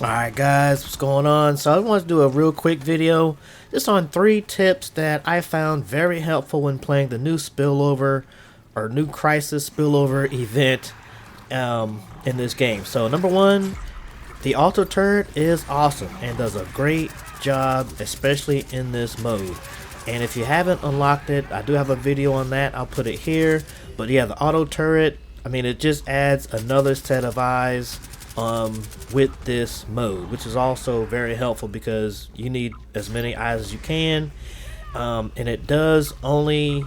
Alright guys, what's going on? So I want to do a real quick video just on 3 tips that I found very helpful when playing the new spillover or new crisis spillover event in this game. So number 1, the auto turret is awesome and does a great job, especially in this mode. And if you haven't unlocked it, I do have a video on that. I'll put it here. But yeah, the auto turret, I mean, it just adds another set of eyes with this mode, which is also very helpful because you need as many eyes as you can, and it does only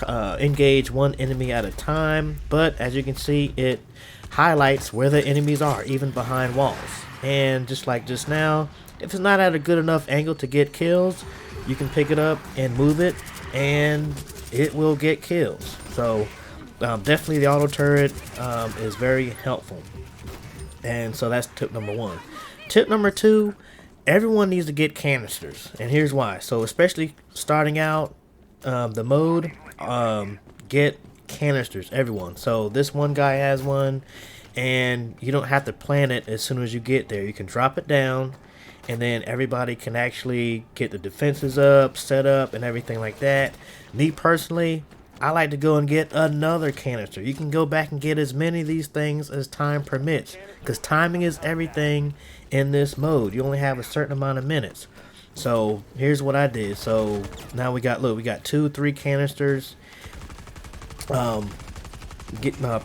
engage one enemy at a time, but as you can see, it highlights where the enemies are, even behind walls. And just like just now, if it's not at a good enough angle to get kills, you can pick it up and move it and it will get kills. So definitely the auto turret is very helpful. And so that's tip number 1. Tip number 2, everyone needs to get canisters, and here's why. So especially starting out the mode, get canisters, everyone. So this one guy has one, and you don't have to plant it as soon as you get there. You can drop it down, and then everybody can actually get the defenses up, set up, and everything like that. Me personally, I like to go and get another canister. You can go back and get as many of these things as time permits, because timing is everything in this mode. You only have a certain amount of minutes. So here's what I did. So now we got, look, we got 2-3 canisters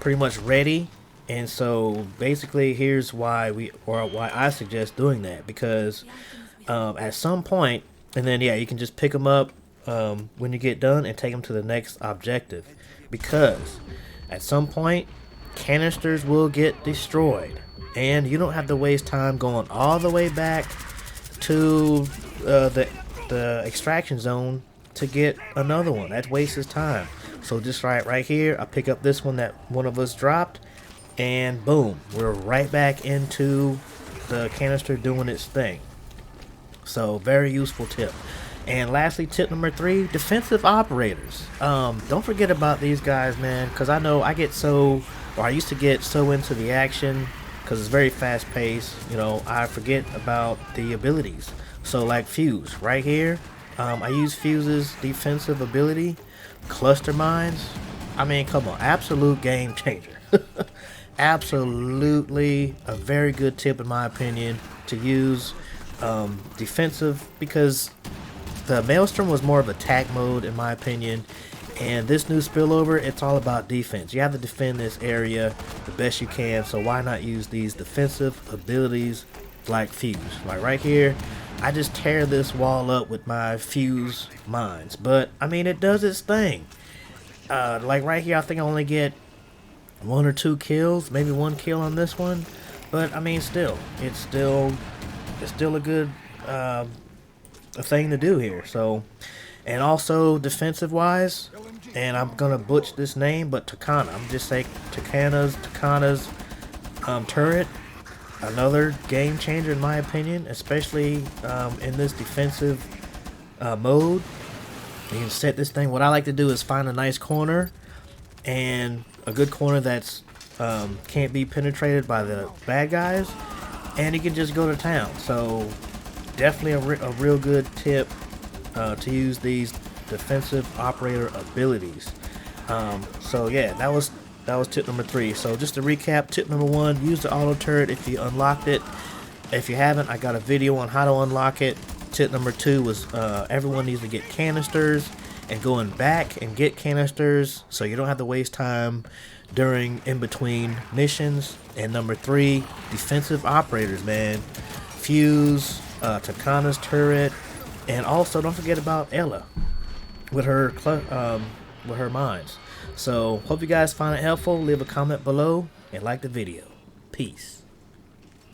pretty much ready. And so basically here's why why I suggest doing that, because at some point, and then yeah, you can just pick them up when you get done and take them to the next objective, because at some point canisters will get destroyed and you don't have to waste time going all the way back to the extraction zone to get another one. That wastes time. So just right here, I pick up this one that one of us dropped, and boom, we're right back into the canister doing its thing. So very useful tip. And lastly, tip number 3, defensive operators. Don't forget about these guys, man, because I know I used to get so into the action because it's very fast paced. You know, I forget about the abilities. So like Fuse right here, I use Fuse's defensive ability, cluster mines. I mean, come on, absolute game changer. Absolutely a very good tip in my opinion to use defensive, because the Maelstrom was more of attack mode in my opinion, and this new spillover, it's all about defense. You have to defend this area the best you can, so why not use these defensive abilities like Fuse? Like right here, I just tear this wall up with my Fuse mines, but I mean, it does its thing. Like right here, I think I only get 1 or 2 kills, maybe 1 kill on this one, but I mean, it's still a good a thing to do here. So, and also defensive wise, and I'm gonna butcher this name, but Takana, I'm just saying Takana's turret, another game changer in my opinion, especially in this defensive mode. You can set this thing. What I like to do is find a nice corner, and a good corner that's can't be penetrated by the bad guys, and you can just go to town. So definitely a real good tip to use these defensive operator abilities. So yeah, that was tip number 3. So just to recap, tip number 1, use the auto turret if you unlocked it. If you haven't, I got a video on how to unlock it. Tip number 2 was everyone needs to get canisters, and going back and get canisters so you don't have to waste time in between missions. And number 3, defensive operators, man. Fuse, Takana's turret, and also don't forget about Ella with her mines. So hope you guys find it helpful. Leave a comment below and like the video. Peace.